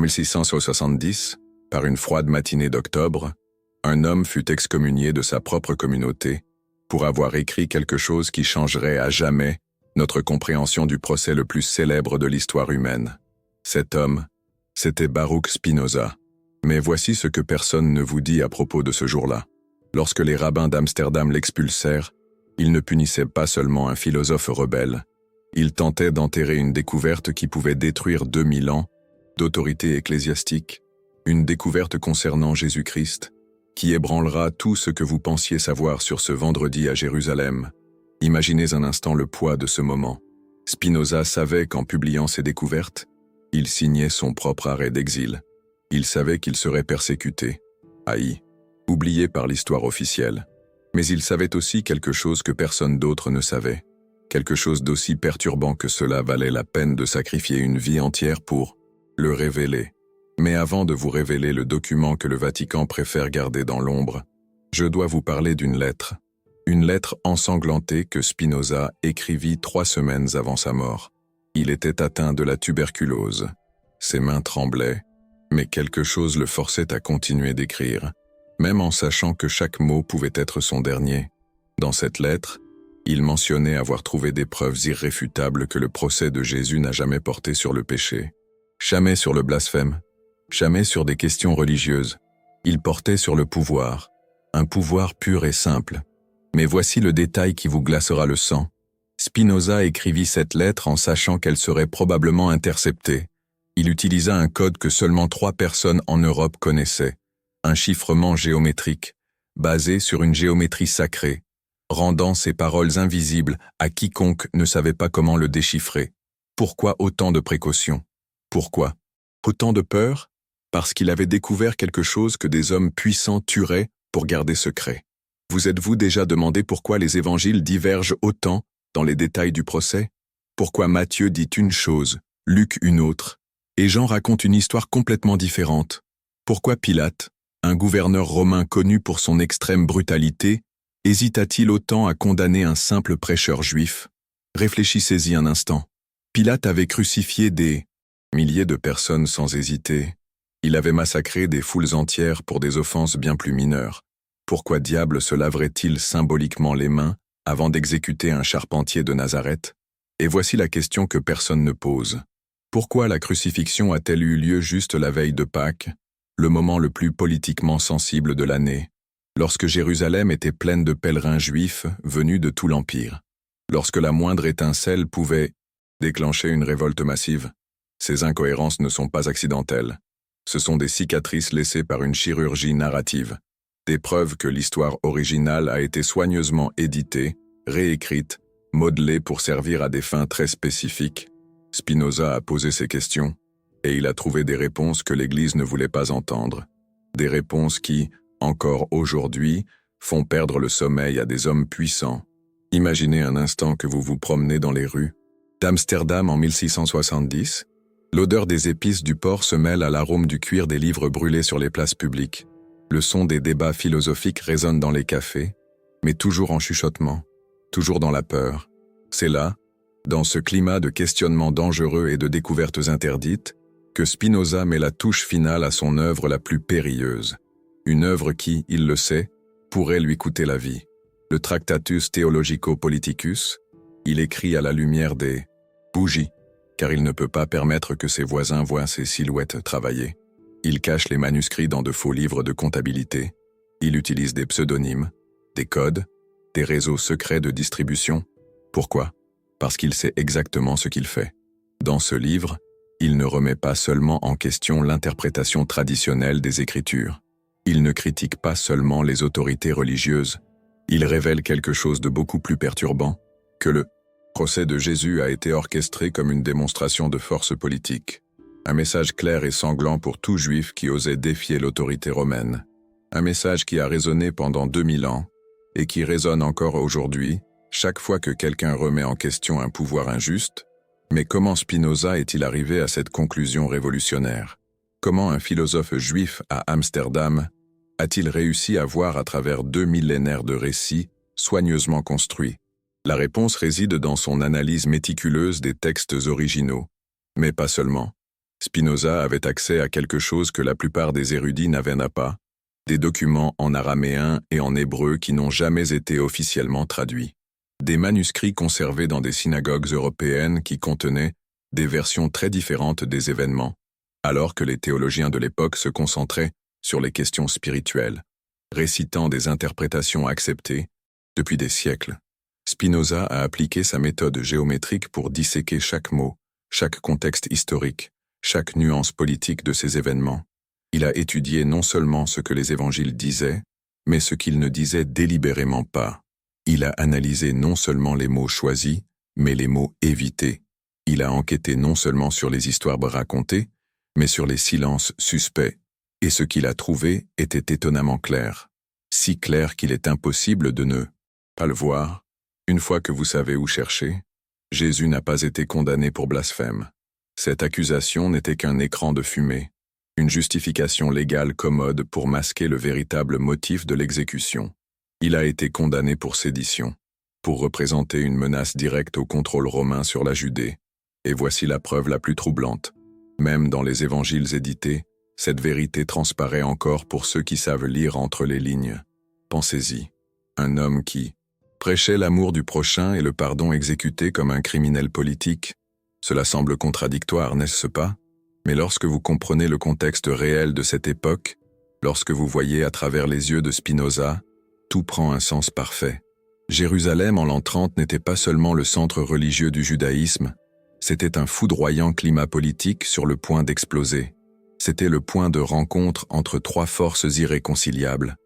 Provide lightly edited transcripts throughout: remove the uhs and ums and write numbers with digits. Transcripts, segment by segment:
1670, par une froide matinée d'octobre, un homme fut excommunié de sa propre communauté pour avoir écrit quelque chose qui changerait à jamais notre compréhension du procès le plus célèbre de l'histoire humaine. Cet homme, c'était Baruch Spinoza. Mais voici ce que personne ne vous dit à propos de ce jour-là. Lorsque les rabbins d'Amsterdam l'expulsèrent, ils ne punissaient pas seulement un philosophe rebelle, ils tentaient d'enterrer une découverte qui pouvait détruire 2000 ans d'autorité ecclésiastique, une découverte concernant Jésus-Christ, qui ébranlera tout ce que vous pensiez savoir sur ce vendredi à Jérusalem. Imaginez un instant le poids de ce moment. Spinoza savait qu'en publiant ses découvertes, il signait son propre arrêt d'exil. Il savait qu'il serait persécuté, haï, oublié par l'histoire officielle. Mais il savait aussi quelque chose que personne d'autre ne savait. Quelque chose d'aussi perturbant que cela valait la peine de sacrifier une vie entière pour le révéler. Mais avant de vous révéler le document que le Vatican préfère garder dans l'ombre, je dois vous parler d'une lettre. Une lettre ensanglantée que Spinoza écrivit 3 semaines avant sa mort. Il était atteint de la tuberculose. Ses mains tremblaient, mais quelque chose le forçait à continuer d'écrire, même en sachant que chaque mot pouvait être son dernier. Dans cette lettre, il mentionnait avoir trouvé des preuves irréfutables que le procès de Jésus n'a jamais porté sur le péché, jamais sur le blasphème, jamais sur des questions religieuses. Il portait sur le pouvoir, un pouvoir pur et simple. Mais voici le détail qui vous glacera le sang. Spinoza écrivit cette lettre en sachant qu'elle serait probablement interceptée. Il utilisa un code que seulement 3 personnes en Europe connaissaient, un chiffrement géométrique, basé sur une géométrie sacrée, rendant ses paroles invisibles à quiconque ne savait pas comment le déchiffrer. Pourquoi autant de précautions? Pourquoi autant de peur? Parce qu'il avait découvert quelque chose que des hommes puissants tueraient pour garder secret. Vous êtes-vous déjà demandé pourquoi les évangiles divergent autant dans les détails du procès? Pourquoi Matthieu dit une chose, Luc une autre, et Jean raconte une histoire complètement différente? Pourquoi Pilate, un gouverneur romain connu pour son extrême brutalité, hésita-t-il autant à condamner un simple prêcheur juif? Réfléchissez-y un instant. Pilate avait crucifié des milliers de personnes sans hésiter. Il avait massacré des foules entières pour des offenses bien plus mineures. Pourquoi diable se laverait-il symboliquement les mains avant d'exécuter un charpentier de Nazareth? Et voici la question que personne ne pose. Pourquoi la crucifixion a-t-elle eu lieu juste la veille de Pâques, le moment le plus politiquement sensible de l'année, lorsque Jérusalem était pleine de pèlerins juifs venus de tout l'Empire, lorsque la moindre étincelle pouvait déclencher une révolte massive? Ces incohérences ne sont pas accidentelles. Ce sont des cicatrices laissées par une chirurgie narrative, des preuves que l'histoire originale a été soigneusement éditée, réécrite, modelée pour servir à des fins très spécifiques. Spinoza a posé ces questions, et il a trouvé des réponses que l'Église ne voulait pas entendre. Des réponses qui, encore aujourd'hui, font perdre le sommeil à des hommes puissants. Imaginez un instant que vous vous promenez dans les rues d'Amsterdam en 1670. L'odeur des épices du porc se mêle à l'arôme du cuir des livres brûlés sur les places publiques. Le son des débats philosophiques résonne dans les cafés, mais toujours en chuchotement, toujours dans la peur. C'est là, dans ce climat de questionnements dangereux et de découvertes interdites, que Spinoza met la touche finale à son œuvre la plus périlleuse. Une œuvre qui, il le sait, pourrait lui coûter la vie. Le Tractatus Theologico-Politicus, il écrit à la lumière des bougies, car il ne peut pas permettre que ses voisins voient ses silhouettes travailler. Il cache les manuscrits dans de faux livres de comptabilité. Il utilise des pseudonymes, des codes, des réseaux secrets de distribution. Pourquoi? Parce qu'il sait exactement ce qu'il fait. Dans ce livre, il ne remet pas seulement en question l'interprétation traditionnelle des Écritures. Il ne critique pas seulement les autorités religieuses. Il révèle quelque chose de beaucoup plus perturbant, que le procès de Jésus a été orchestré comme une démonstration de force politique. Un message clair et sanglant pour tout juif qui osait défier l'autorité romaine. Un message qui a résonné pendant 2000 ans et qui résonne encore aujourd'hui, chaque fois que quelqu'un remet en question un pouvoir injuste. Mais comment Spinoza est-il arrivé à cette conclusion révolutionnaire? Comment un philosophe juif à Amsterdam a-t-il réussi à voir à travers 2 millénaires de récits soigneusement construits? La réponse réside dans son analyse méticuleuse des textes originaux. Mais pas seulement. Spinoza avait accès à quelque chose que la plupart des érudits n'avaient pas, des documents en araméen et en hébreu qui n'ont jamais été officiellement traduits. Des manuscrits conservés dans des synagogues européennes qui contenaient des versions très différentes des événements, alors que les théologiens de l'époque se concentraient sur les questions spirituelles, récitant des interprétations acceptées depuis des siècles. Spinoza a appliqué sa méthode géométrique pour disséquer chaque mot, chaque contexte historique, chaque nuance politique de ces événements. Il a étudié non seulement ce que les évangiles disaient, mais ce qu'ils ne disaient délibérément pas. Il a analysé non seulement les mots choisis, mais les mots évités. Il a enquêté non seulement sur les histoires racontées, mais sur les silences suspects. Et ce qu'il a trouvé était étonnamment clair. Si clair qu'il est impossible de ne pas le voir. Une fois que vous savez où chercher, Jésus n'a pas été condamné pour blasphème. Cette accusation n'était qu'un écran de fumée, une justification légale commode pour masquer le véritable motif de l'exécution. Il a été condamné pour sédition, pour représenter une menace directe au contrôle romain sur la Judée. Et voici la preuve la plus troublante. Même dans les évangiles édités, cette vérité transparaît encore pour ceux qui savent lire entre les lignes. Pensez-y. Un homme qui prêchait l'amour du prochain et le pardon exécuté comme un criminel politique. Cela semble contradictoire, n'est-ce pas? Mais lorsque vous comprenez le contexte réel de cette époque, lorsque vous voyez à travers les yeux de Spinoza, tout prend un sens parfait. Jérusalem en l'an 30 n'était pas seulement le centre religieux du judaïsme, c'était un foudroyant climat politique sur le point d'exploser. C'était le point de rencontre entre trois forces irréconciliables,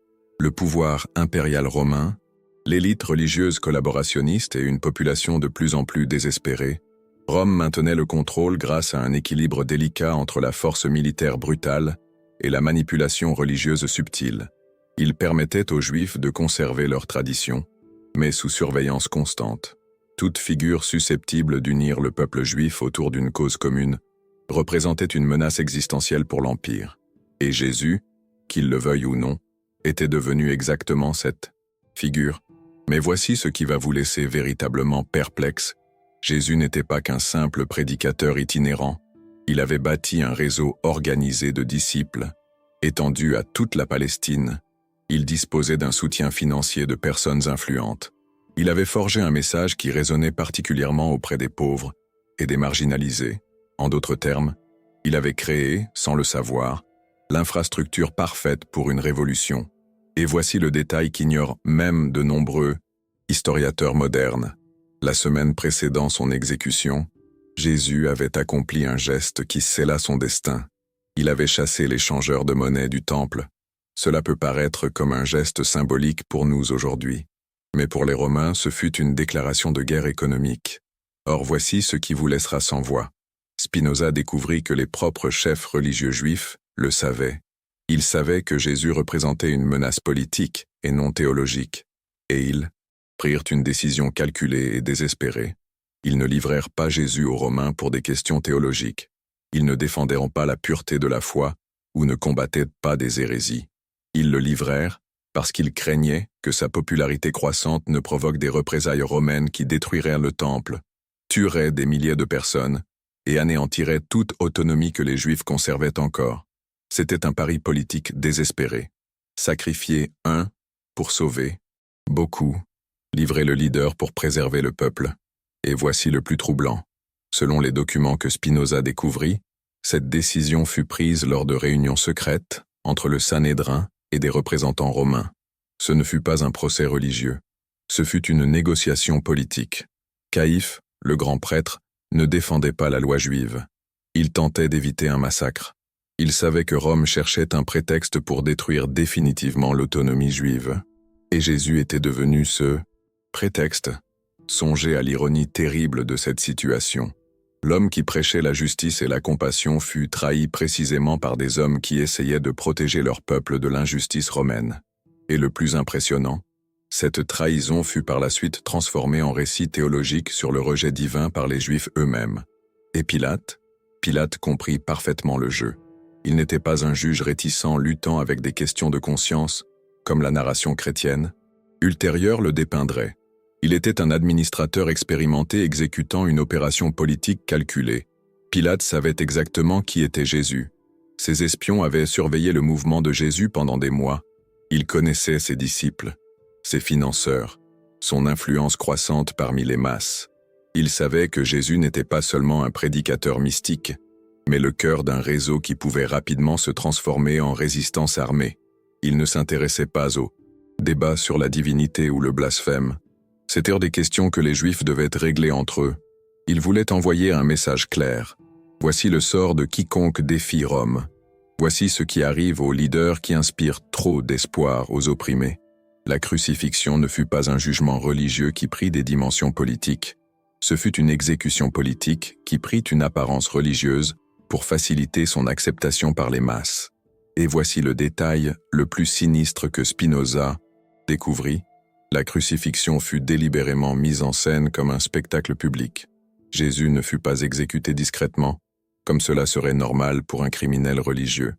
le pouvoir impérial romain, l'élite religieuse collaborationniste et une population de plus en plus désespérée. Rome maintenait le contrôle grâce à un équilibre délicat entre la force militaire brutale et la manipulation religieuse subtile. Il permettait aux Juifs de conserver leurs traditions, mais sous surveillance constante. Toute figure susceptible d'unir le peuple juif autour d'une cause commune représentait une menace existentielle pour l'Empire. Et Jésus, qu'il le veuille ou non, était devenu exactement cette figure. Mais voici ce qui va vous laisser véritablement perplexe. Jésus n'était pas qu'un simple prédicateur itinérant. Il avait bâti un réseau organisé de disciples, étendu à toute la Palestine. Il disposait d'un soutien financier de personnes influentes. Il avait forgé un message qui résonnait particulièrement auprès des pauvres et des marginalisés. En d'autres termes, il avait créé, sans le savoir, l'infrastructure parfaite pour une révolution. Et voici le détail qu'ignorent même de nombreux historiateurs modernes. La semaine précédant son exécution, Jésus avait accompli un geste qui scella son destin. Il avait chassé les changeurs de monnaie du temple. Cela peut paraître comme un geste symbolique pour nous aujourd'hui. Mais pour les Romains, ce fut une déclaration de guerre économique. Or voici ce qui vous laissera sans voix. Spinoza découvrit que les propres chefs religieux juifs le savaient. Ils savaient que Jésus représentait une menace politique et non théologique. Et ils prirent une décision calculée et désespérée. Ils ne livrèrent pas Jésus aux Romains pour des questions théologiques. Ils ne défendirent pas la pureté de la foi ou ne combattaient pas des hérésies. Ils le livrèrent parce qu'ils craignaient que sa popularité croissante ne provoque des représailles romaines qui détruiraient le temple, tueraient des milliers de personnes et anéantiraient toute autonomie que les Juifs conservaient encore. C'était un pari politique désespéré. Sacrifier un pour sauver beaucoup, livrer le leader pour préserver le peuple. Et voici le plus troublant. Selon les documents que Spinoza découvrit, cette décision fut prise lors de réunions secrètes entre le Sanhédrin et des représentants romains. Ce ne fut pas un procès religieux. Ce fut une négociation politique. Caïphe, le grand prêtre, ne défendait pas la loi juive. Il tentait d'éviter un massacre. Il savait que Rome cherchait un prétexte pour détruire définitivement l'autonomie juive. Et Jésus était devenu ce prétexte. Songez à l'ironie terrible de cette situation. L'homme qui prêchait la justice et la compassion fut trahi précisément par des hommes qui essayaient de protéger leur peuple de l'injustice romaine. Et le plus impressionnant, cette trahison fut par la suite transformée en récit théologique sur le rejet divin par les Juifs eux-mêmes. Et Pilate comprit parfaitement le jeu. Il n'était pas un juge réticent luttant avec des questions de conscience, comme la narration chrétienne. Ultérieure le dépeindrait. Il était un administrateur expérimenté exécutant une opération politique calculée. Pilate savait exactement qui était Jésus. Ses espions avaient surveillé le mouvement de Jésus pendant des mois. Il connaissait ses disciples, ses financeurs, son influence croissante parmi les masses. Il savait que Jésus n'était pas seulement un prédicateur mystique, mais le cœur d'un réseau qui pouvait rapidement se transformer en résistance armée. Il ne s'intéressait pas aux débats sur la divinité ou le blasphème. C'étaient des questions que les Juifs devaient régler entre eux. Il voulait envoyer un message clair. Voici le sort de quiconque défie Rome. Voici ce qui arrive aux leaders qui inspirent trop d'espoir aux opprimés. La crucifixion ne fut pas un jugement religieux qui prit des dimensions politiques. Ce fut une exécution politique qui prit une apparence religieuse pour faciliter son acceptation par les masses. Et voici le détail le plus sinistre que Spinoza découvrit. La crucifixion fut délibérément mise en scène comme un spectacle public. Jésus ne fut pas exécuté discrètement, comme cela serait normal pour un criminel religieux.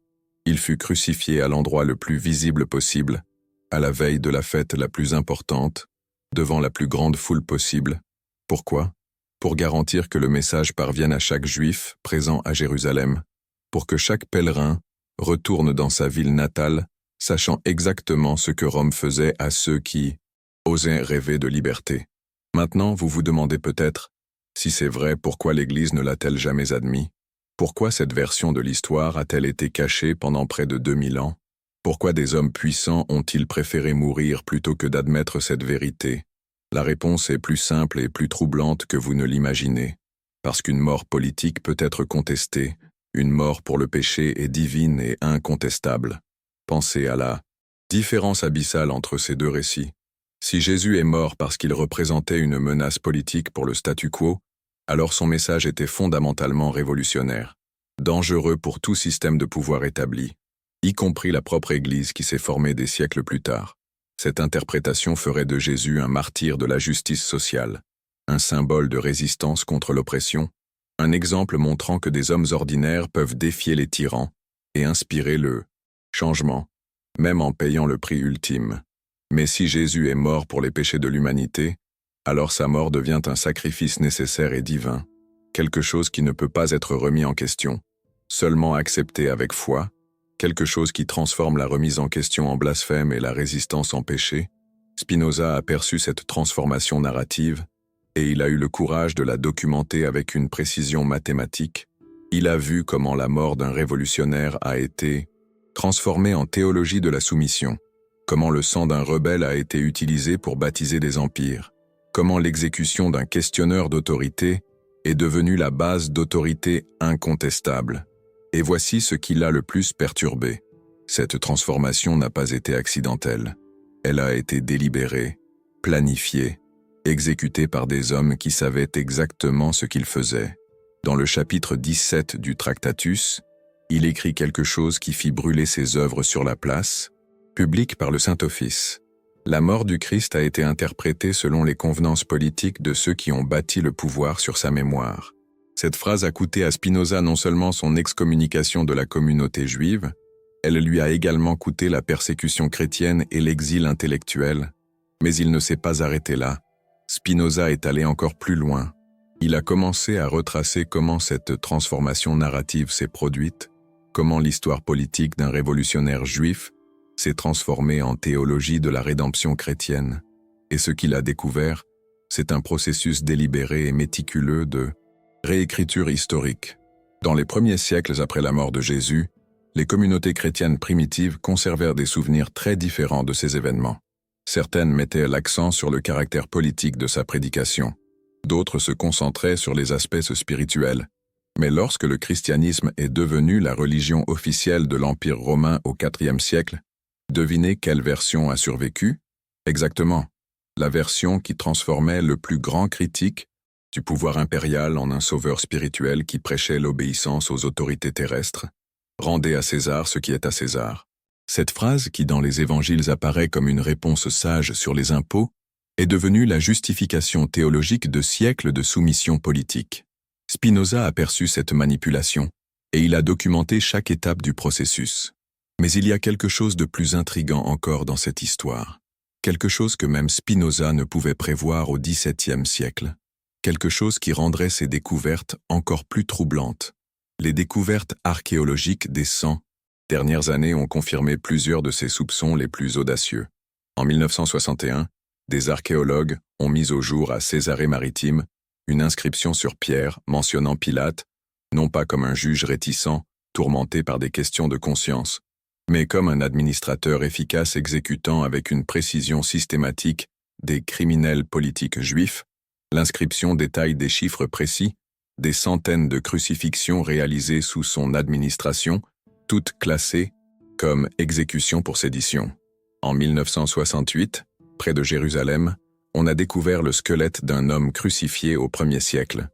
Il fut crucifié à l'endroit le plus visible possible, à la veille de la fête la plus importante, devant la plus grande foule possible. Pourquoi? Pour garantir que le message parvienne à chaque Juif présent à Jérusalem, pour que chaque pèlerin retourne dans sa ville natale, sachant exactement ce que Rome faisait à ceux qui osaient rêver de liberté. Maintenant, vous vous demandez peut-être, si c'est vrai, pourquoi l'Église ne l'a-t-elle jamais admis? Pourquoi cette version de l'histoire a-t-elle été cachée pendant près de 2000 ans? Pourquoi des hommes puissants ont-ils préféré mourir plutôt que d'admettre cette vérité? La réponse est plus simple et plus troublante que vous ne l'imaginez. Parce qu'une mort politique peut être contestée, une mort pour le péché est divine et incontestable. Pensez à la différence abyssale entre ces deux récits. Si Jésus est mort parce qu'il représentait une menace politique pour le statu quo, alors son message était fondamentalement révolutionnaire, dangereux pour tout système de pouvoir établi, y compris la propre Église qui s'est formée des siècles plus tard. Cette interprétation ferait de Jésus un martyr de la justice sociale, un symbole de résistance contre l'oppression, un exemple montrant que des hommes ordinaires peuvent défier les tyrans et inspirer le changement, même en payant le prix ultime. Mais si Jésus est mort pour les péchés de l'humanité, alors sa mort devient un sacrifice nécessaire et divin, quelque chose qui ne peut pas être remis en question, seulement accepté avec foi, quelque chose qui transforme la remise en question en blasphème et la résistance en péché. Spinoza a perçu cette transformation narrative, et il a eu le courage de la documenter avec une précision mathématique. Il a vu comment la mort d'un révolutionnaire a été transformée en théologie de la soumission, comment le sang d'un rebelle a été utilisé pour baptiser des empires, comment l'exécution d'un questionneur d'autorité est devenue la base d'autorité incontestable. Et voici ce qui l'a le plus perturbé. Cette transformation n'a pas été accidentelle. Elle a été délibérée, planifiée, exécutée par des hommes qui savaient exactement ce qu'ils faisaient. Dans le chapitre 17 du Tractatus, il écrit quelque chose qui fit brûler ses œuvres sur la place, publique par le Saint-Office. La mort du Christ a été interprétée selon les convenances politiques de ceux qui ont bâti le pouvoir sur sa mémoire. Cette phrase a coûté à Spinoza non seulement son excommunication de la communauté juive, elle lui a également coûté la persécution chrétienne et l'exil intellectuel. Mais il ne s'est pas arrêté là. Spinoza est allé encore plus loin. Il a commencé à retracer comment cette transformation narrative s'est produite, comment l'histoire politique d'un révolutionnaire juif s'est transformée en théologie de la rédemption chrétienne. Et ce qu'il a découvert, c'est un processus délibéré et méticuleux de réécriture historique. Dans les premiers siècles après la mort de Jésus, les communautés chrétiennes primitives conservèrent des souvenirs très différents de ces événements. Certaines mettaient l'accent sur le caractère politique de sa prédication. D'autres se concentraient sur les aspects spirituels. Mais lorsque le christianisme est devenu la religion officielle de l'Empire romain au IVe siècle, devinez quelle version a survécu? Exactement, la version qui transformait le plus grand critique du pouvoir impérial en un sauveur spirituel qui prêchait l'obéissance aux autorités terrestres. Rendez à César ce qui est à César. Cette phrase, qui dans les évangiles apparaît comme une réponse sage sur les impôts, est devenue la justification théologique de siècles de soumission politique. Spinoza a perçu cette manipulation, et il a documenté chaque étape du processus. Mais il y a quelque chose de plus intrigant encore dans cette histoire. Quelque chose que même Spinoza ne pouvait prévoir au XVIIe siècle. quelque chose qui rendrait ces découvertes encore plus troublantes. Les découvertes archéologiques des 100 dernières années ont confirmé plusieurs de ces soupçons les plus audacieux. En 1961, des archéologues ont mis au jour à Césarée-Maritime une inscription sur pierre mentionnant Pilate, non pas comme un juge réticent, tourmenté par des questions de conscience, mais comme un administrateur efficace exécutant avec une précision systématique des criminels politiques juifs. L'inscription détaille des chiffres précis, des centaines de crucifixions réalisées sous son administration, toutes classées comme exécutions pour sédition. En 1968, près de Jérusalem, on a découvert le squelette d'un homme crucifié au 1er siècle.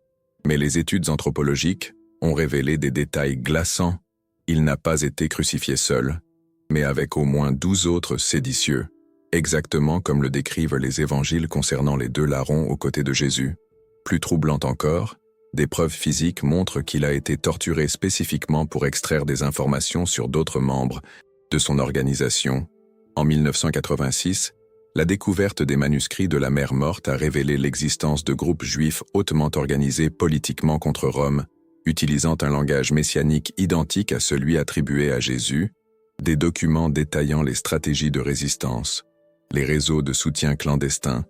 Mais les études anthropologiques ont révélé des détails glaçants. Il n'a pas été crucifié seul, mais avec au moins 12 autres séditieux, exactement comme le décrivent les évangiles concernant les 2 larrons aux côtés de Jésus. Plus troublant encore, des preuves physiques montrent qu'il a été torturé spécifiquement pour extraire des informations sur d'autres membres de son organisation. En 1986, la découverte des manuscrits de la Mère morte a révélé l'existence de groupes juifs hautement organisés politiquement contre Rome, utilisant un langage messianique identique à celui attribué à Jésus, des documents détaillant les stratégies de résistance, les réseaux de soutien clandestins,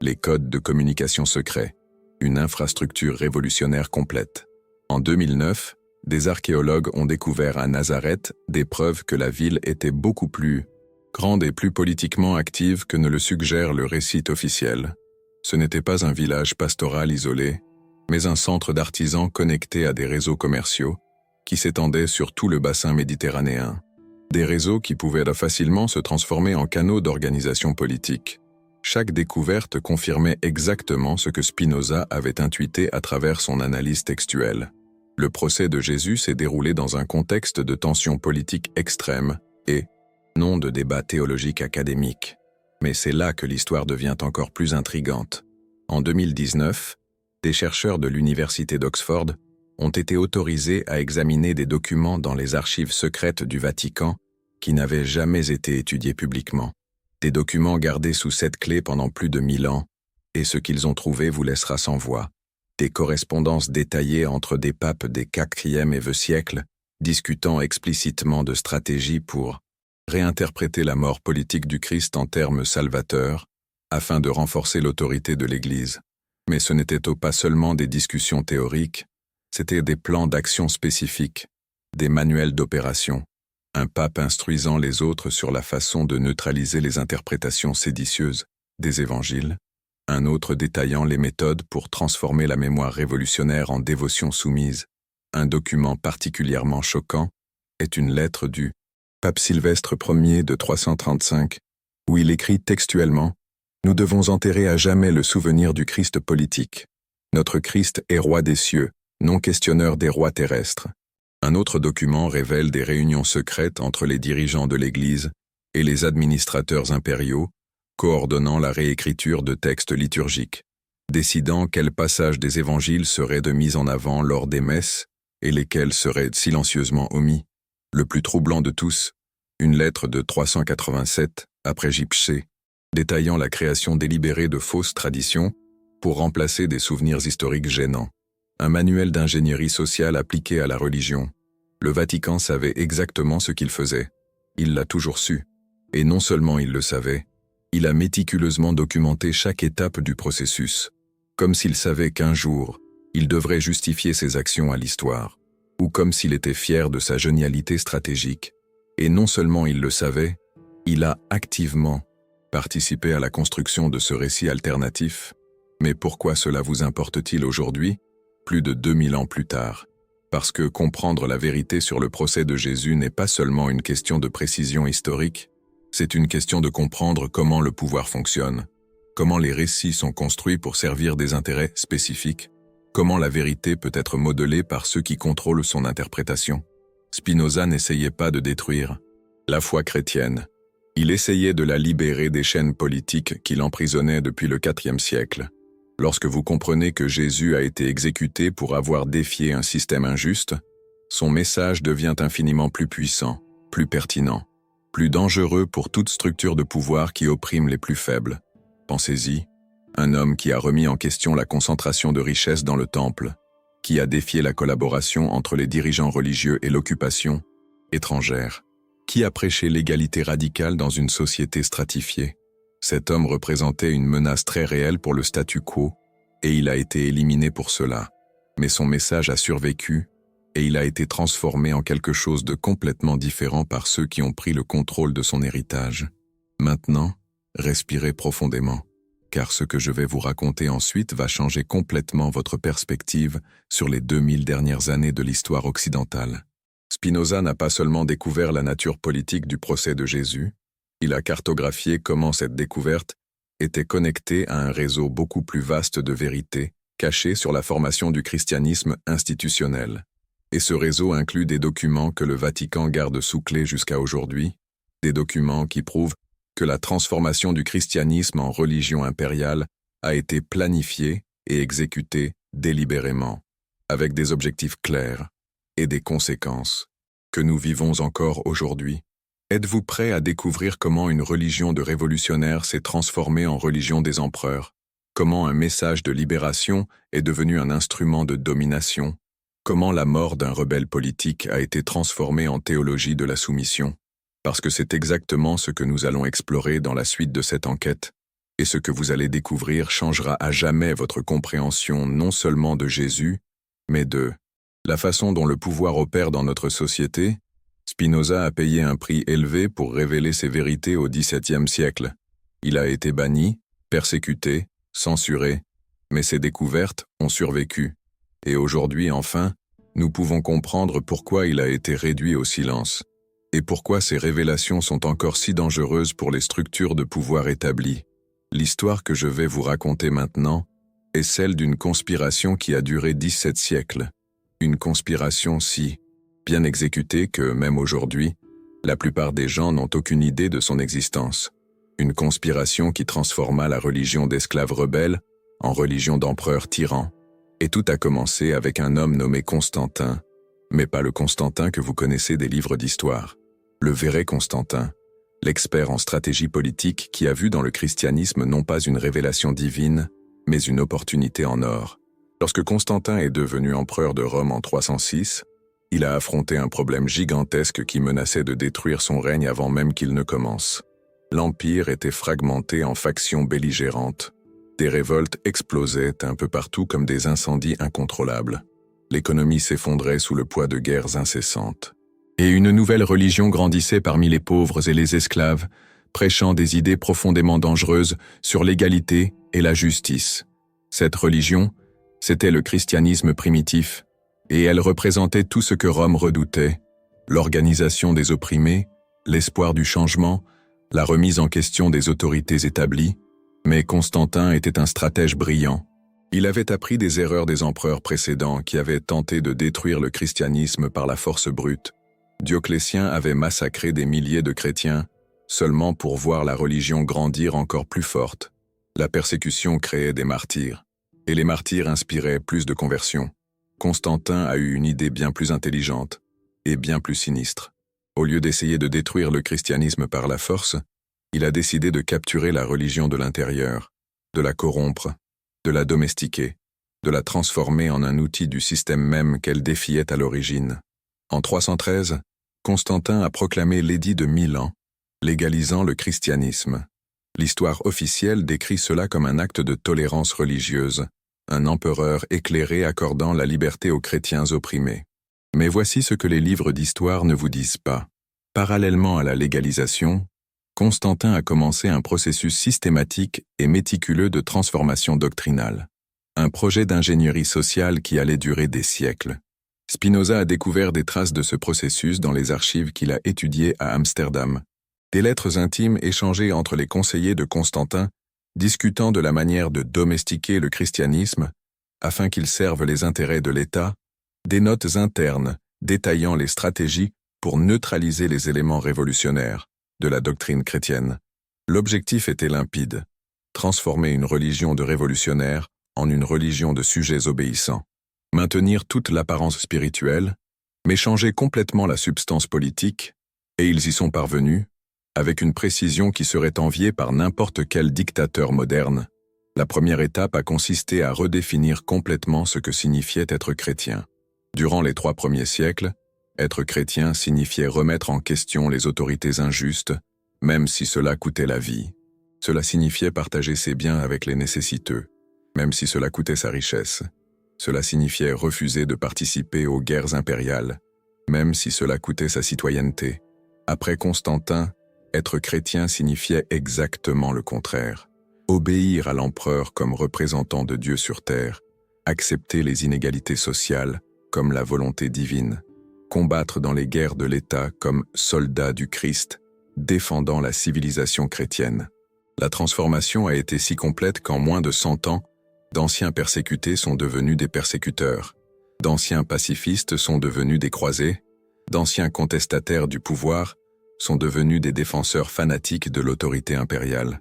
les codes de communication secrets, une infrastructure révolutionnaire complète. En 2009, des archéologues ont découvert à Nazareth des preuves que la ville était beaucoup plus grande et plus politiquement active que ne le suggère le récit officiel. Ce n'était pas un village pastoral isolé, mais un centre d'artisans connectés à des réseaux commerciaux qui s'étendaient sur tout le bassin méditerranéen. Des réseaux qui pouvaient facilement se transformer en canaux d'organisation politique. Chaque découverte confirmait exactement ce que Spinoza avait intuité à travers son analyse textuelle. Le procès de Jésus s'est déroulé dans un contexte de tension politique extrême et non de débat théologique académique. Mais c'est là que l'histoire devient encore plus intrigante. En 2019, des chercheurs de l'Université d'Oxford ont été autorisés à examiner des documents dans les archives secrètes du Vatican qui n'avaient jamais été étudiés publiquement. Des documents gardés sous cette clé pendant plus de 1000 ans, et ce qu'ils ont trouvé vous laissera sans voix. Des correspondances détaillées entre des papes des 4e et 20e siècles, discutant explicitement de stratégies pour réinterpréter la mort politique du Christ en termes salvateurs, afin de renforcer l'autorité de l'Église. Mais ce n'était pas seulement des discussions théoriques, c'étaient des plans d'action spécifiques, des manuels d'opération, un pape instruisant les autres sur la façon de neutraliser les interprétations séditieuses des évangiles, un autre détaillant les méthodes pour transformer la mémoire révolutionnaire en dévotion soumise. Un document particulièrement choquant est une lettre du pape Sylvestre Ier de 335, où il écrit textuellement « Nous devons enterrer à jamais le souvenir du Christ politique. Notre Christ est roi des cieux, non questionneur des rois terrestres. » Un autre document révèle des réunions secrètes entre les dirigeants de l'Église et les administrateurs impériaux, coordonnant la réécriture de textes liturgiques, décidant quels passages des évangiles seraient de mise en avant lors des messes et lesquels seraient silencieusement omis. Le plus troublant de tous, une lettre de 387, après Gypsée, détaillant la création délibérée de fausses traditions pour remplacer des souvenirs historiques gênants. Un manuel d'ingénierie sociale appliqué à la religion. Le Vatican savait exactement ce qu'il faisait. Il l'a toujours su. Et non seulement il le savait, il a méticuleusement documenté chaque étape du processus, comme s'il savait qu'un jour, il devrait justifier ses actions à l'histoire, ou comme s'il était fier de sa génialité stratégique. Et non seulement il le savait, il a activement participé à la construction de ce récit alternatif. Mais pourquoi cela vous importe-t-il aujourd'hui, plus de 2000 ans plus tard? Parce que comprendre la vérité sur le procès de Jésus n'est pas seulement une question de précision historique, c'est une question de comprendre comment le pouvoir fonctionne, comment les récits sont construits pour servir des intérêts spécifiques, comment la vérité peut être modelée par ceux qui contrôlent son interprétation. Spinoza n'essayait pas de détruire la foi chrétienne. Il essayait de la libérer des chaînes politiques qui l'emprisonnaient depuis le IVe siècle. Lorsque vous comprenez que Jésus a été exécuté pour avoir défié un système injuste, son message devient infiniment plus puissant, plus pertinent, plus dangereux pour toute structure de pouvoir qui opprime les plus faibles. Pensez-y, Un homme qui a remis en question la concentration de richesses dans le temple, qui a défié la collaboration entre les dirigeants religieux et l'occupation étrangère, qui a prêché l'égalité radicale dans une société stratifiée. Cet homme représentait une menace très réelle pour le statu quo, et il a été éliminé pour cela. Mais son message a survécu, et il a été transformé en quelque chose de complètement différent par ceux qui ont pris le contrôle de son héritage. Maintenant, respirez profondément, car ce que je vais vous raconter ensuite va changer complètement votre perspective sur les 2000 dernières années de l'histoire occidentale. Spinoza n'a pas seulement découvert la nature politique du procès de Jésus, il a cartographié comment cette découverte était connectée à un réseau beaucoup plus vaste de vérités cachées sur la formation du christianisme institutionnel. Et ce réseau inclut des documents que le Vatican garde sous clé jusqu'à aujourd'hui, des documents qui prouvent que la transformation du christianisme en religion impériale a été planifiée et exécutée délibérément, avec des objectifs clairs et des conséquences que nous vivons encore aujourd'hui. Êtes-vous prêt à découvrir comment une religion de révolutionnaires s'est transformée en religion des empereurs? Comment un message de libération est devenu un instrument de domination? Comment la mort d'un rebelle politique a été transformée en théologie de la soumission? Parce que c'est exactement ce que nous allons explorer dans la suite de cette enquête, et ce que vous allez découvrir changera à jamais votre compréhension non seulement de Jésus, mais de la façon dont le pouvoir opère dans notre société. Spinoza a payé un prix élevé pour révéler ces vérités au XVIIe siècle. Il a été banni, persécuté, censuré, mais ses découvertes ont survécu. Et aujourd'hui, enfin, nous pouvons comprendre pourquoi il a été réduit au silence, et pourquoi ces révélations sont encore si dangereuses pour les structures de pouvoir établies. L'histoire que je vais vous raconter maintenant est celle d'une conspiration qui a duré 17 siècles. Une conspiration si bien exécutée que, même aujourd'hui, la plupart des gens n'ont aucune idée de son existence. Une conspiration qui transforma la religion d'esclaves rebelles en religion d'empereurs tyrans. Et tout a commencé avec un homme nommé Constantin, mais pas le Constantin que vous connaissez des livres d'histoire. Le vrai Constantin, l'expert en stratégie politique qui a vu dans le christianisme non pas une révélation divine, mais une opportunité en or. Lorsque Constantin est devenu empereur de Rome en 306, il a affronté un problème gigantesque qui menaçait de détruire son règne avant même qu'il ne commence. L'empire était fragmenté en factions belligérantes. Des révoltes explosaient un peu partout comme des incendies incontrôlables. L'économie s'effondrait sous le poids de guerres incessantes. Et une nouvelle religion grandissait parmi les pauvres et les esclaves, prêchant des idées profondément dangereuses sur l'égalité et la justice. Cette religion, c'était le christianisme primitif, et elle représentait tout ce que Rome redoutait: l'organisation des opprimés, l'espoir du changement, la remise en question des autorités établies. Mais Constantin était un stratège brillant. Il avait appris des erreurs des empereurs précédents qui avaient tenté de détruire le christianisme par la force brute. Dioclétien avait massacré des milliers de chrétiens, seulement pour voir la religion grandir encore plus forte. La persécution créait des martyrs, et les martyrs inspiraient plus de conversions. Constantin a eu une idée bien plus intelligente et bien plus sinistre. Au lieu d'essayer de détruire le christianisme par la force, il a décidé de capturer la religion de l'intérieur, de la corrompre, de la domestiquer, de la transformer en un outil du système même qu'elle défiait à l'origine. En 313, Constantin a proclamé l'édit de Milan, légalisant le christianisme. L'histoire officielle décrit cela comme un acte de tolérance religieuse, un empereur éclairé accordant la liberté aux chrétiens opprimés. Mais voici ce que les livres d'histoire ne vous disent pas. Parallèlement à la légalisation, Constantin a commencé un processus systématique et méticuleux de transformation doctrinale. Un projet d'ingénierie sociale qui allait durer des siècles. Spinoza a découvert des traces de ce processus dans les archives qu'il a étudiées à Amsterdam. Des lettres intimes échangées entre les conseillers de Constantin, discutant de la manière de domestiquer le christianisme afin qu'il serve les intérêts de l'État, des notes internes détaillant les stratégies pour neutraliser les éléments révolutionnaires de la doctrine chrétienne. L'objectif était limpide: transformer une religion de révolutionnaires en une religion de sujets obéissants. Maintenir toute l'apparence spirituelle, mais changer complètement la substance politique, et ils y sont parvenus, avec une précision qui serait enviée par n'importe quel dictateur moderne. La première étape a consisté à redéfinir complètement ce que signifiait être chrétien. Durant les 3 premiers siècles, être chrétien signifiait remettre en question les autorités injustes, même si cela coûtait la vie. Cela signifiait partager ses biens avec les nécessiteux, même si cela coûtait sa richesse. Cela signifiait refuser de participer aux guerres impériales, même si cela coûtait sa citoyenneté. Après Constantin, être chrétien signifiait exactement le contraire. Obéir à l'empereur comme représentant de Dieu sur terre, accepter les inégalités sociales comme la volonté divine, combattre dans les guerres de l'État comme soldat du Christ, défendant la civilisation chrétienne. La transformation a été si complète qu'en moins de 100 ans, d'anciens persécutés sont devenus des persécuteurs, d'anciens pacifistes sont devenus des croisés, d'anciens contestataires du pouvoir sont devenus des défenseurs fanatiques de l'autorité impériale.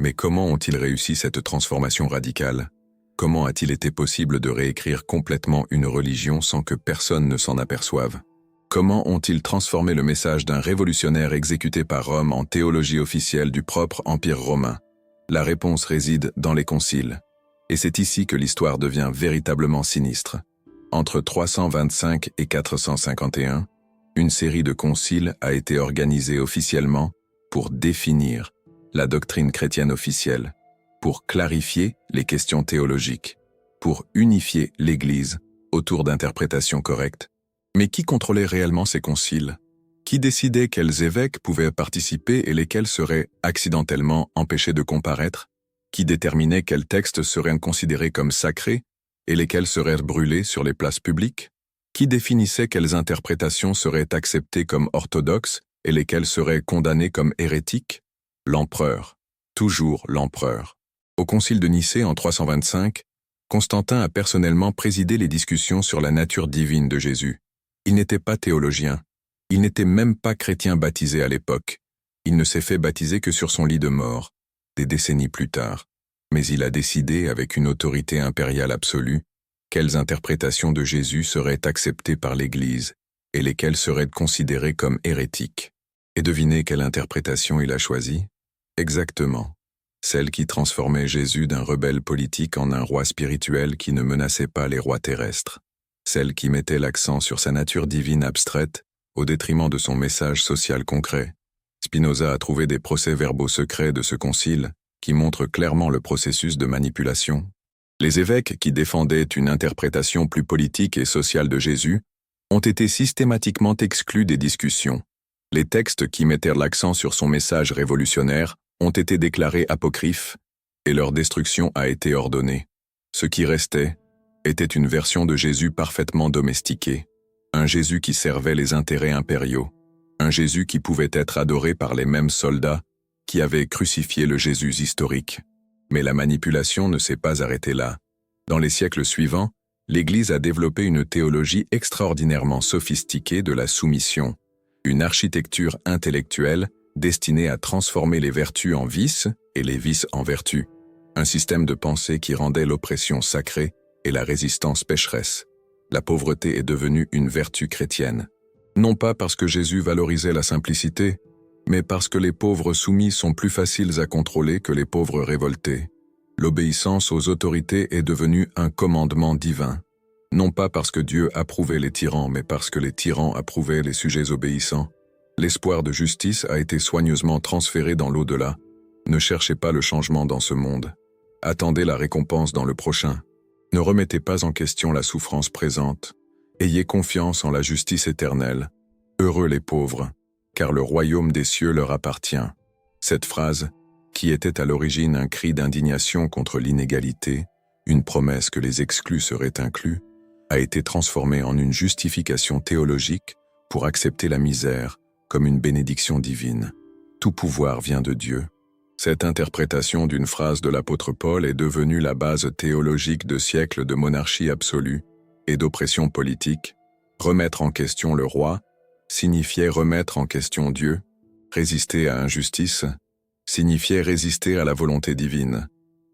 Mais comment ont-ils réussi cette transformation radicale? Comment a-t-il été possible de réécrire complètement une religion sans que personne ne s'en aperçoive? Comment ont-ils transformé le message d'un révolutionnaire exécuté par Rome en théologie officielle du propre Empire romain? La réponse réside dans les conciles. Et c'est ici que l'histoire devient véritablement sinistre. Entre 325 et 451, une série de conciles a été organisée officiellement pour définir la doctrine chrétienne officielle, pour clarifier les questions théologiques, pour unifier l'Église autour d'interprétations correctes. Mais qui contrôlait réellement ces conciles? Qui décidait quels évêques pouvaient participer et lesquels seraient accidentellement empêchés de comparaître? Qui déterminait quels textes seraient considérés comme sacrés et lesquels seraient brûlés sur les places publiques? Qui définissait quelles interprétations seraient acceptées comme orthodoxes et lesquelles seraient condamnées comme hérétiques? L'empereur. Toujours l'empereur. Au concile de Nicée en 325, Constantin a personnellement présidé les discussions sur la nature divine de Jésus. Il n'était pas théologien. Il n'était même pas chrétien baptisé à l'époque. Il ne s'est fait baptiser que sur son lit de mort, des décennies plus tard. Mais il a décidé, avec une autorité impériale absolue, quelles interprétations de Jésus seraient acceptées par l'Église et lesquelles seraient considérées comme hérétiques. Et devinez quelle interprétation il a choisie? Exactement. Celle qui transformait Jésus d'un rebelle politique en un roi spirituel qui ne menaçait pas les rois terrestres. Celle qui mettait l'accent sur sa nature divine abstraite au détriment de son message social concret. Spinoza a trouvé des procès-verbaux secrets de ce concile qui montrent clairement le processus de manipulation. Les évêques qui défendaient une interprétation plus politique et sociale de Jésus ont été systématiquement exclus des discussions. Les textes qui mettaient l'accent sur son message révolutionnaire ont été déclarés apocryphes et leur destruction a été ordonnée. Ce qui restait était une version de Jésus parfaitement domestiquée, un Jésus qui servait les intérêts impériaux, un Jésus qui pouvait être adoré par les mêmes soldats qui avaient crucifié le Jésus historique. Mais la manipulation ne s'est pas arrêtée là. Dans les siècles suivants, l'Église a développé une théologie extraordinairement sophistiquée de la soumission, une architecture intellectuelle destinée à transformer les vertus en vices et les vices en vertus, un système de pensée qui rendait l'oppression sacrée et la résistance pécheresse. La pauvreté est devenue une vertu chrétienne. Non pas parce que Jésus valorisait la simplicité, mais parce que les pauvres soumis sont plus faciles à contrôler que les pauvres révoltés. L'obéissance aux autorités est devenue un commandement divin. Non pas parce que Dieu approuvait les tyrans, mais parce que les tyrans approuvaient les sujets obéissants. L'espoir de justice a été soigneusement transféré dans l'au-delà. Ne cherchez pas le changement dans ce monde. Attendez la récompense dans le prochain. Ne remettez pas en question la souffrance présente. Ayez confiance en la justice éternelle. Heureux les pauvres, car le royaume des cieux leur appartient. Cette phrase, qui était à l'origine un cri d'indignation contre l'inégalité, une promesse que les exclus seraient inclus, a été transformée en une justification théologique pour accepter la misère comme une bénédiction divine. Tout pouvoir vient de Dieu. Cette interprétation d'une phrase de l'apôtre Paul est devenue la base théologique de siècles de monarchie absolue et d'oppression politique. Remettre en question le roi signifiait remettre en question Dieu. Résister à injustice signifiait résister à la volonté divine.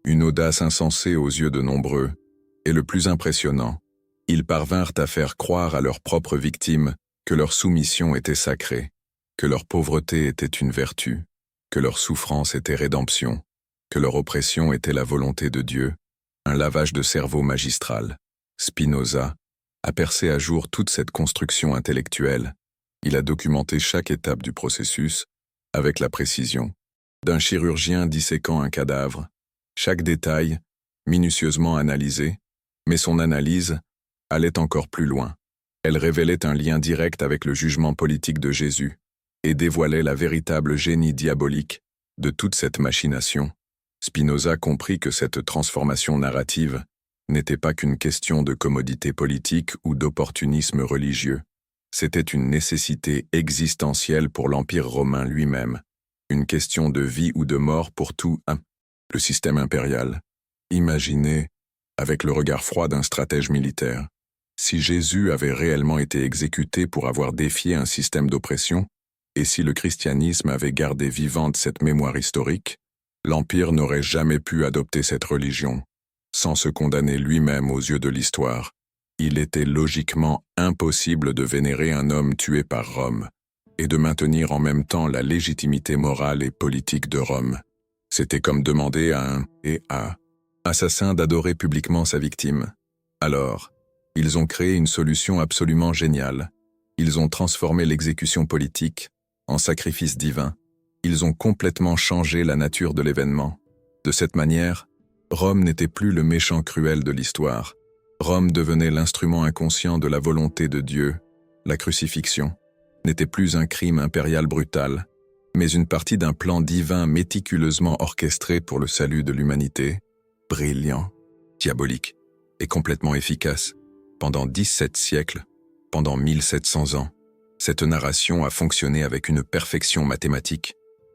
Une audace insensée aux yeux de nombreux. Et le plus impressionnant, ils parvinrent à faire croire à leurs propres victimes que leur soumission était sacrée, que leur pauvreté était une vertu, que leur souffrance était rédemption. que leur oppression était la volonté de Dieu, un lavage de cerveau magistral. Spinoza a percé à jour toute cette construction intellectuelle. Il a documenté chaque étape du processus avec la précision d'un chirurgien disséquant un cadavre, chaque détail minutieusement analysé, mais son analyse allait encore plus loin. Elle révélait un lien direct avec le jugement politique de Jésus et dévoilait la véritable génie diabolique de toute cette machination. Spinoza comprit que cette transformation narrative n'était pas qu'une question de commodité politique ou d'opportunisme religieux. C'était une nécessité existentielle pour l'Empire romain lui-même, une question de vie ou de mort pour tout le système impérial. Imaginez, avec le regard froid d'un stratège militaire, si Jésus avait réellement été exécuté pour avoir défié un système d'oppression, et si le christianisme avait gardé vivante cette mémoire historique, l'Empire n'aurait jamais pu adopter cette religion, sans se condamner lui-même aux yeux de l'histoire. Il était logiquement impossible de vénérer un homme tué par Rome, et de maintenir en même temps la légitimité morale et politique de Rome. C'était comme demander à un assassin d'adorer publiquement sa victime. Alors, ils ont créé une solution absolument géniale. Ils ont transformé l'exécution politique en sacrifice divin. Ils ont complètement changé la nature de l'événement. De cette manière, Rome n'était plus le méchant cruel de l'histoire. Rome devenait l'instrument inconscient de la volonté de Dieu. La crucifixion n'était plus un crime impérial brutal, mais une partie d'un plan divin méticuleusement orchestré pour le salut de l'humanité, brillant, diabolique et complètement efficace. Pendant 17 siècles, pendant 1700 ans, cette narration a fonctionné avec une perfection mathématique.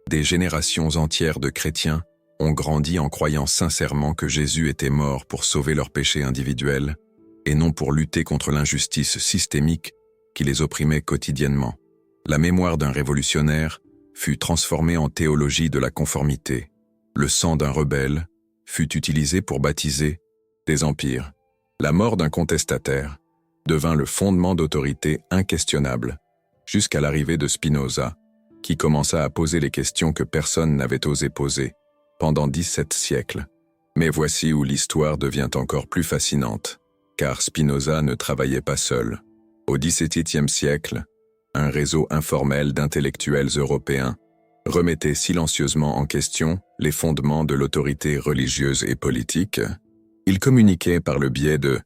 Des générations entières de chrétiens ont grandi en croyant sincèrement que Jésus était mort pour sauver leurs péchés individuels et non pour lutter contre l'injustice systémique qui les opprimait quotidiennement. La mémoire d'un révolutionnaire fut transformée en théologie de la conformité. Le sang d'un rebelle fut utilisé pour baptiser des empires. La mort d'un contestataire devint le fondement d'autorité inquestionnable, jusqu'à l'arrivée de Spinoza, qui commença à poser les questions que personne n'avait osé poser pendant 17 siècles. Mais voici où l'histoire devient encore plus fascinante, car Spinoza ne travaillait pas seul. Au XVIIe siècle, un réseau informel d'intellectuels européens remettait silencieusement en question les fondements de l'autorité religieuse et politique. Ils communiquaient par le biais de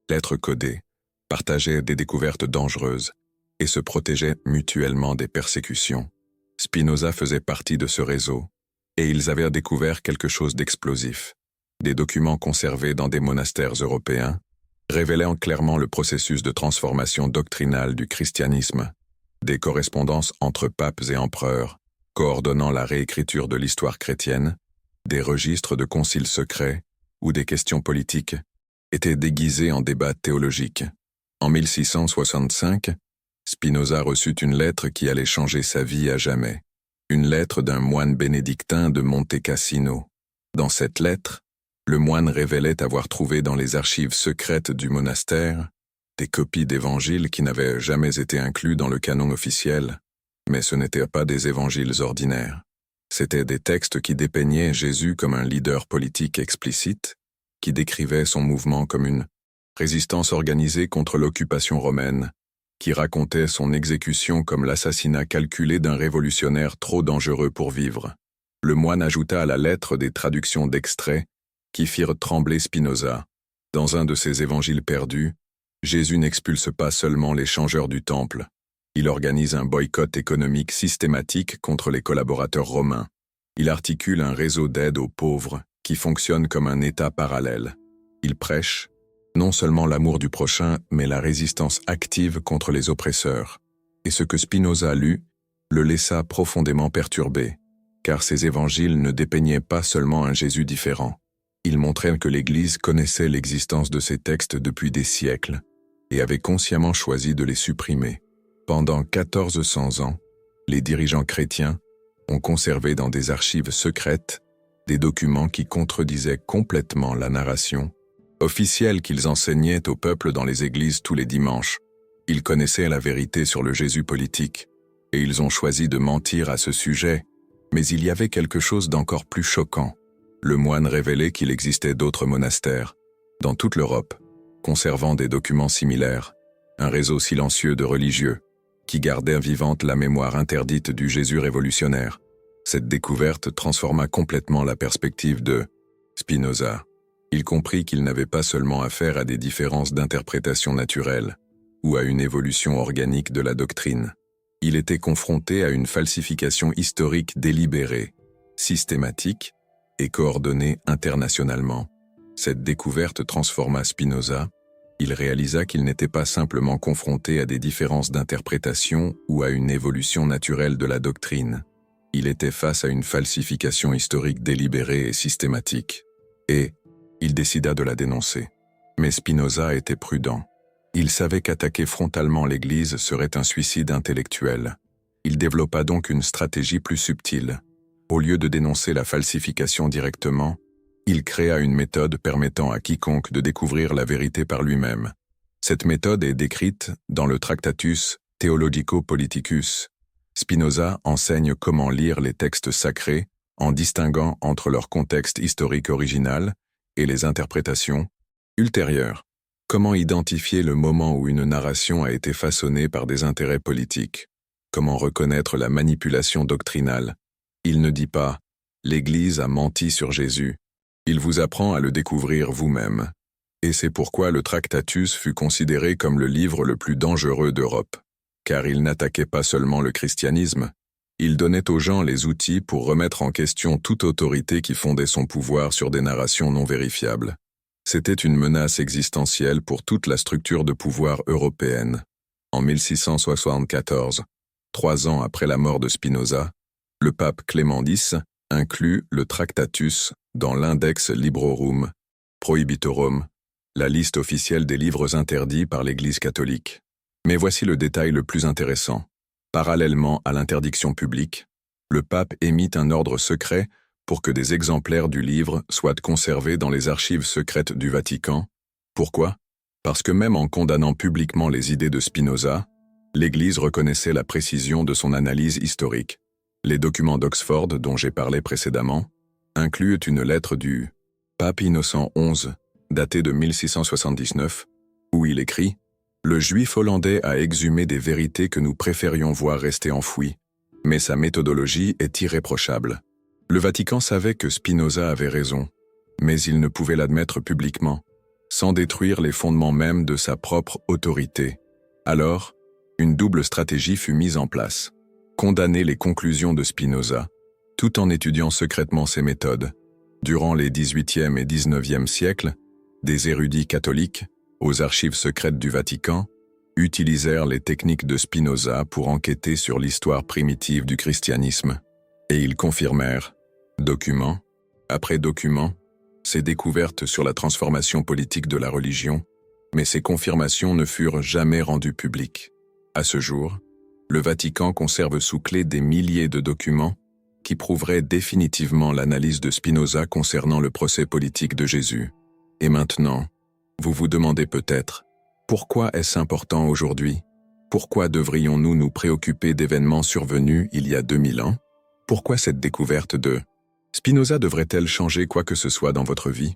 lettres codées, partageaient des découvertes dangereuses et se protégeaient mutuellement des persécutions. Spinoza faisait partie de ce réseau, et ils avaient découvert quelque chose d'explosif. Des documents conservés dans des monastères européens révélaient clairement le processus de transformation doctrinale du christianisme, des correspondances entre papes et empereurs, coordonnant la réécriture de l'histoire chrétienne, des registres de conciles secrets ou des questions politiques, étaient déguisés en débats théologiques. En 1665, Spinoza reçut une lettre qui allait changer sa vie à jamais. Une lettre d'un moine bénédictin de Monte Cassino. Dans cette lettre, le moine révélait avoir trouvé dans les archives secrètes du monastère des copies d'évangiles qui n'avaient jamais été inclus dans le canon officiel, mais ce n'étaient pas des évangiles ordinaires. C'étaient des textes qui dépeignaient Jésus comme un leader politique explicite, qui décrivait son mouvement comme une résistance organisée contre l'occupation romaine, qui racontait son exécution comme l'assassinat calculé d'un révolutionnaire trop dangereux pour vivre. Le moine ajouta à la lettre des traductions d'extraits qui firent trembler Spinoza. Dans un de ses évangiles perdus, Jésus n'expulse pas seulement les changeurs du temple, il organise un boycott économique systématique contre les collaborateurs romains. Il articule un réseau d'aide aux pauvres qui fonctionne comme un État parallèle. Il prêche non seulement l'amour du prochain, mais la résistance active contre les oppresseurs. Et ce que Spinoza lut le laissa profondément perturbé, car ces évangiles ne dépeignaient pas seulement un Jésus différent. Ils montraient que l'Église connaissait l'existence de ces textes depuis des siècles et avait consciemment choisi de les supprimer. Pendant 1400 ans, les dirigeants chrétiens ont conservé dans des archives secrètes des documents qui contredisaient complètement la narration officielle qu'ils enseignaient au peuple dans les églises tous les dimanches. Ils connaissaient la vérité sur le Jésus politique, et ils ont choisi de mentir à ce sujet, mais il y avait quelque chose d'encore plus choquant. le moine révélait qu'il existait d'autres monastères, dans toute l'Europe, conservant des documents similaires, un réseau silencieux de religieux, qui gardèrent vivante la mémoire interdite du Jésus révolutionnaire. Cette découverte transforma complètement la perspective de Spinoza. Il comprit qu'il n'avait pas seulement affaire à des différences d'interprétation naturelle, ou à une évolution organique de la doctrine. Il était confronté à une falsification historique délibérée, systématique et coordonnée internationalement. Cette découverte transforma Spinoza. Il réalisa qu'il n'était pas simplement confronté à des différences d'interprétation ou à une évolution naturelle de la doctrine. Il était face à une falsification historique délibérée et systématique. Et il décida de la dénoncer. Mais Spinoza était prudent. Il savait qu'attaquer frontalement l'Église serait un suicide intellectuel. Il développa donc une stratégie plus subtile. Au lieu de dénoncer la falsification directement, il créa une méthode permettant à quiconque de découvrir la vérité par lui-même. Cette méthode est décrite dans le Tractatus Theologico-Politicus. Spinoza enseigne comment lire les textes sacrés en distinguant entre leur contexte historique original et les interprétations ultérieures. Comment identifier le moment où une narration a été façonnée par des intérêts politiques? Comment reconnaître la manipulation doctrinale? Il ne dit pas « l'Église a menti sur Jésus ». Il vous apprend à le découvrir vous-même. Et c'est pourquoi le Tractatus fut considéré comme le livre le plus dangereux d'Europe. Car il n'attaquait pas seulement le christianisme, il donnait aux gens les outils pour remettre en question toute autorité qui fondait son pouvoir sur des narrations non vérifiables. C'était une menace existentielle pour toute la structure de pouvoir européenne. En 1674, 3 ans après la mort de Spinoza, le pape Clément X inclut le Tractatus dans l'Index Librorum Prohibitorum, la liste officielle des livres interdits par l'Église catholique. Mais voici le détail le plus intéressant. Parallèlement à l'interdiction publique, le pape émit un ordre secret pour que des exemplaires du livre soient conservés dans les archives secrètes du Vatican. Pourquoi? Parce que même en condamnant publiquement les idées de Spinoza, l'Église reconnaissait la précision de son analyse historique. Les documents d'Oxford dont j'ai parlé précédemment incluent une lettre du pape Innocent XI, datée de 1679, où il écrit « Le juif hollandais a exhumé des vérités que nous préférions voir rester enfouies, mais sa méthodologie est irréprochable. » Le Vatican savait que Spinoza avait raison, mais il ne pouvait l'admettre publiquement, sans détruire les fondements mêmes de sa propre autorité. Alors, une double stratégie fut mise en place. Condamner les conclusions de Spinoza, tout en étudiant secrètement ses méthodes. Durant les XVIIIe et XIXe siècles, des érudits catholiques, aux archives secrètes du Vatican, utilisèrent les techniques de Spinoza pour enquêter sur l'histoire primitive du christianisme. Et ils confirmèrent, document après document, ces découvertes sur la transformation politique de la religion, mais ces confirmations ne furent jamais rendues publiques. À ce jour, le Vatican conserve sous clé des milliers de documents qui prouveraient définitivement l'analyse de Spinoza concernant le procès politique de Jésus. Et maintenant, vous vous demandez peut-être, pourquoi est-ce important aujourd'hui? Pourquoi devrions-nous nous préoccuper d'événements survenus il y a 2000 ans? Pourquoi cette découverte de Spinoza devrait-elle changer quoi que ce soit dans votre vie?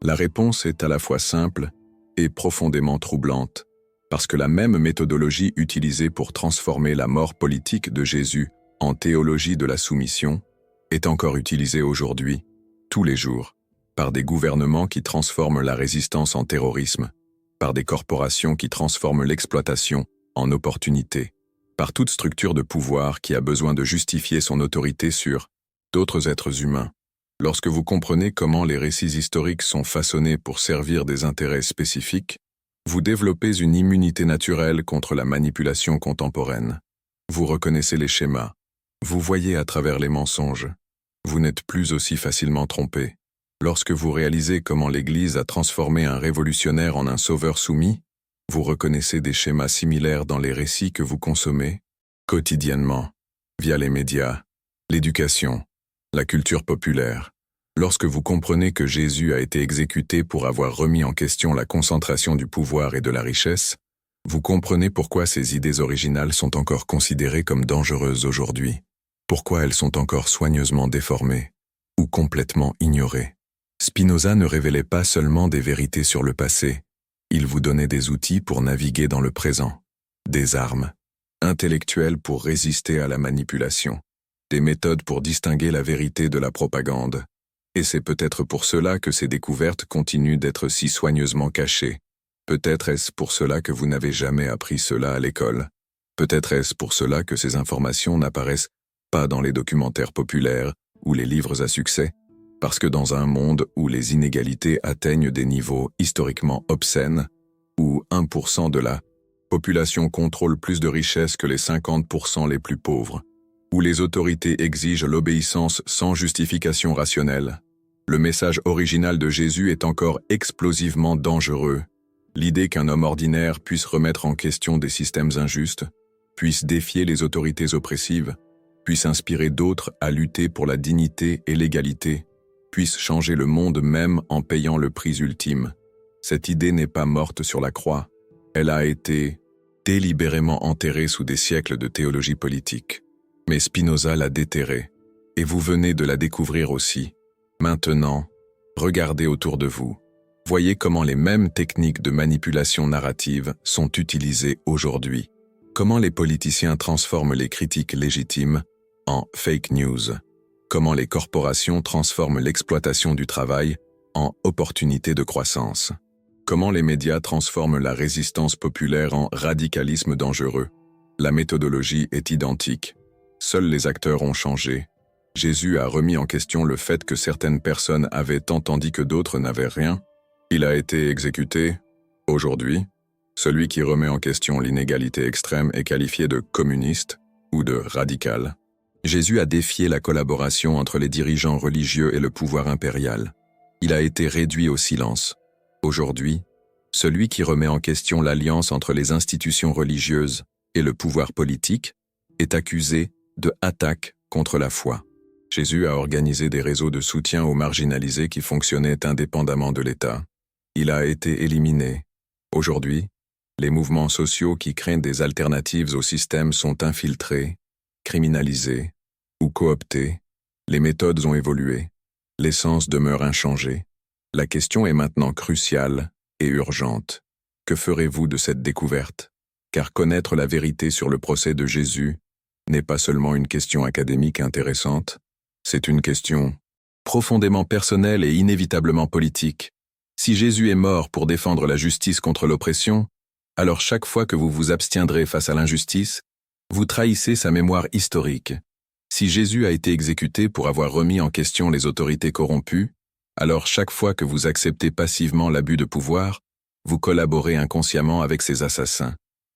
La réponse est à la fois simple et profondément troublante, parce que la même méthodologie utilisée pour transformer la mort politique de Jésus en théologie de la soumission est encore utilisée aujourd'hui, tous les jours, par des gouvernements qui transforment la résistance en terrorisme, par des corporations qui transforment l'exploitation en opportunité, par toute structure de pouvoir qui a besoin de justifier son autorité sur d'autres êtres humains. Lorsque vous comprenez comment les récits historiques sont façonnés pour servir des intérêts spécifiques, vous développez une immunité naturelle contre la manipulation contemporaine. Vous reconnaissez les schémas, vous voyez à travers les mensonges, vous n'êtes plus aussi facilement trompé. Lorsque vous réalisez comment l'Église a transformé un révolutionnaire en un sauveur soumis, vous reconnaissez des schémas similaires dans les récits que vous consommez quotidiennement, via les médias, l'éducation, la culture populaire. Lorsque vous comprenez que Jésus a été exécuté pour avoir remis en question la concentration du pouvoir et de la richesse, vous comprenez pourquoi ces idées originales sont encore considérées comme dangereuses aujourd'hui, pourquoi elles sont encore soigneusement déformées. ou complètement ignorées. Spinoza ne révélait pas seulement des vérités sur le passé, il vous donnait des outils pour naviguer dans le présent, des armes intellectuelles pour résister à la manipulation, des méthodes pour distinguer la vérité de la propagande. Et c'est peut-être pour cela que ces découvertes continuent d'être si soigneusement cachées. Peut-être est-ce pour cela que vous n'avez jamais appris cela à l'école. Peut-être est-ce pour cela que ces informations n'apparaissent pas dans les documentaires populaires ou les livres à succès. Parce que dans un monde où les inégalités atteignent des niveaux historiquement obscènes, où 1% de la population contrôle plus de richesses que les 50% les plus pauvres, où les autorités exigent l'obéissance sans justification rationnelle, le message original de Jésus est encore explosivement dangereux. L'idée qu'un homme ordinaire puisse remettre en question des systèmes injustes, puisse défier les autorités oppressives, puisse inspirer d'autres à lutter pour la dignité et l'égalité, puisse changer le monde même en payant le prix ultime. Cette idée n'est pas morte sur la croix, elle a été délibérément enterrée sous des siècles de théologie politique. Mais Spinoza l'a déterrée, et vous venez de la découvrir aussi. Maintenant, regardez autour de vous. Voyez comment les mêmes techniques de manipulation narrative sont utilisées aujourd'hui. Comment les politiciens transforment les critiques légitimes en fake news. Comment les corporations transforment l'exploitation du travail en opportunité de croissance. Comment les médias transforment la résistance populaire en radicalisme dangereux. La méthodologie est identique. Seuls les acteurs ont changé. Jésus a remis en question le fait que certaines personnes avaient tant tandis que d'autres n'avaient rien. Il a été exécuté. Aujourd'hui, celui qui remet en question l'inégalité extrême est qualifié de communiste ou de radical. Jésus a défié la collaboration entre les dirigeants religieux et le pouvoir impérial. Il a été réduit au silence. Aujourd'hui, celui qui remet en question l'alliance entre les institutions religieuses et le pouvoir politique est accusé de attaque contre la foi. Jésus a organisé des réseaux de soutien aux marginalisés qui fonctionnaient indépendamment de l'État. Il a été éliminé. Aujourd'hui, les mouvements sociaux qui créent des alternatives au système sont infiltrés, criminalisés ou cooptés. Les méthodes ont évolué. L'essence demeure inchangée. La question est maintenant cruciale et urgente. Que ferez-vous de cette découverte? Car connaître la vérité sur le procès de Jésus n'est pas seulement une question académique intéressante, c'est une question profondément personnelle et inévitablement politique. Si Jésus est mort pour défendre la justice contre l'oppression, alors chaque fois que vous vous abstiendrez face à l'injustice, vous trahissez sa mémoire historique. Si Jésus a été exécuté pour avoir remis en question les autorités corrompues, alors chaque fois que vous acceptez passivement l'abus de pouvoir, vous collaborez inconsciemment avec ces assassins.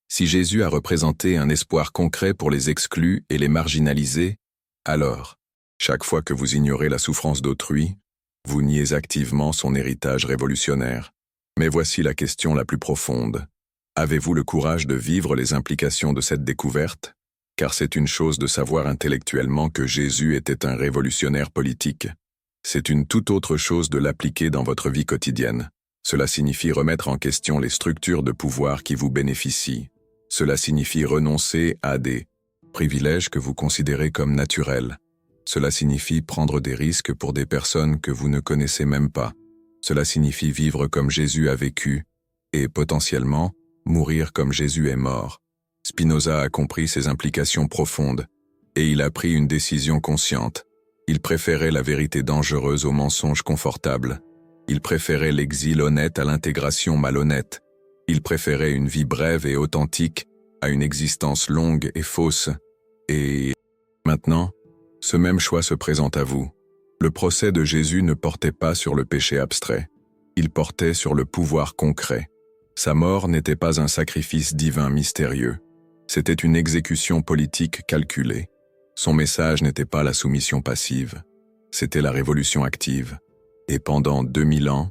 Si Jésus a représenté un espoir concret pour les exclus et les marginalisés, alors, chaque fois que vous ignorez la souffrance d'autrui, vous niez activement son héritage révolutionnaire. Mais voici la question la plus profonde. Avez-vous le courage de vivre les implications de cette découverte? Car c'est une chose de savoir intellectuellement que Jésus était un révolutionnaire politique. C'est une toute autre chose de l'appliquer dans votre vie quotidienne. Cela signifie remettre en question les structures de pouvoir qui vous bénéficient. Cela signifie renoncer à des privilèges que vous considérez comme naturels. Cela signifie prendre des risques pour des personnes que vous ne connaissez même pas. Cela signifie vivre comme Jésus a vécu et, potentiellement, mourir comme Jésus est mort. Spinoza a compris ces implications profondes et il a pris une décision consciente. Il préférait la vérité dangereuse au mensonge confortable. Il préférait l'exil honnête à l'intégration malhonnête. Il préférait une vie brève et authentique à une existence longue et fausse. Et maintenant, ce même choix se présente à vous. Le procès de Jésus ne portait pas sur le péché abstrait. Il portait sur le pouvoir concret. Sa mort n'était pas un sacrifice divin mystérieux. C'était une exécution politique calculée. Son message n'était pas la soumission passive. C'était la révolution active. Et pendant 2000 ans,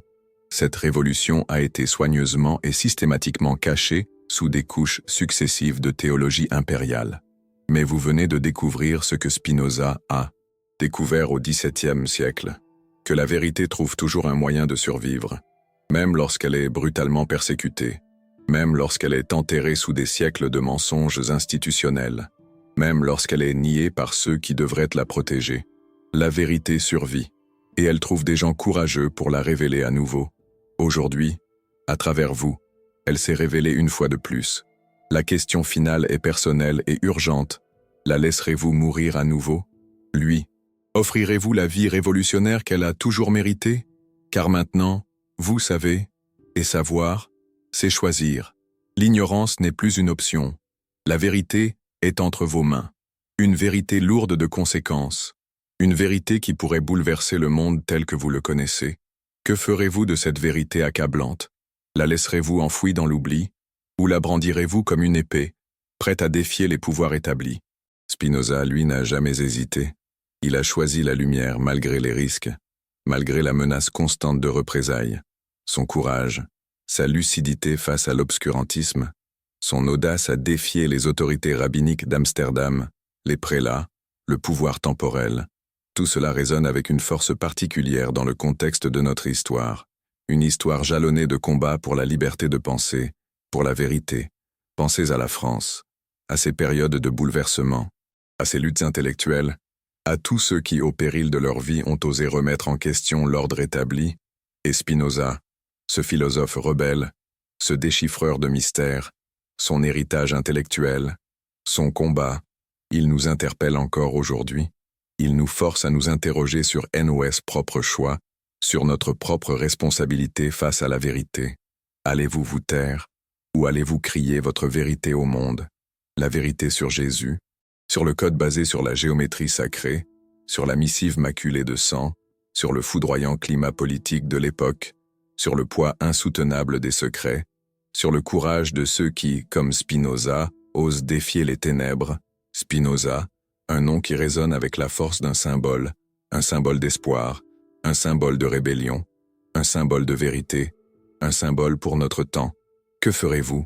cette révolution a été soigneusement et systématiquement cachée sous des couches successives de théologie impériale. Mais vous venez de découvrir ce que Spinoza a découvert au XVIIe siècle, que la vérité trouve toujours un moyen de survivre, même lorsqu'elle est brutalement persécutée, même lorsqu'elle est enterrée sous des siècles de mensonges institutionnels, même lorsqu'elle est niée par ceux qui devraient la protéger. La vérité survit. et elle trouve des gens courageux pour la révéler à nouveau. Aujourd'hui, à travers vous, elle s'est révélée une fois de plus. La question finale est personnelle et urgente. La laisserez-vous mourir à nouveau? Lui, offrirez-vous la vie révolutionnaire qu'elle a toujours méritée? Car maintenant, vous savez, et savoir, c'est choisir. L'ignorance n'est plus une option. La vérité est entre vos mains. Une vérité lourde de conséquences. Une vérité qui pourrait bouleverser le monde tel que vous le connaissez. Que ferez-vous de cette vérité accablante? La laisserez-vous enfouie dans l'oubli? Ou la brandirez-vous comme une épée, prête à défier les pouvoirs établis? Spinoza, lui, n'a jamais hésité. Il a choisi la lumière malgré les risques, malgré la menace constante de représailles. Son courage, sa lucidité face à l'obscurantisme, son audace à défier les autorités rabbiniques d'Amsterdam, les prélats, le pouvoir temporel, tout cela résonne avec une force particulière dans le contexte de notre histoire. Une histoire jalonnée de combats pour la liberté de penser, pour la vérité. Pensez à la France, à ces périodes de bouleversement, à ces luttes intellectuelles, à tous ceux qui, au péril de leur vie, ont osé remettre en question l'ordre établi, et Spinoza, ce philosophe rebelle, ce déchiffreur de mystères, son héritage intellectuel, son combat, il nous interpelle encore aujourd'hui. Il nous force à nous interroger sur nos propres choix, sur notre propre responsabilité face à la vérité. Allez-vous vous taire, ou allez-vous crier votre vérité au monde? La vérité sur Jésus, sur le code basé sur la géométrie sacrée, sur la missive maculée de sang, sur le foudroyant climat politique de l'époque, sur le poids insoutenable des secrets, sur le courage de ceux qui, comme Spinoza, osent défier les ténèbres. Spinoza, un nom qui résonne avec la force d'un symbole d'espoir, un symbole de rébellion, un symbole de vérité, un symbole pour notre temps. Que ferez-vous?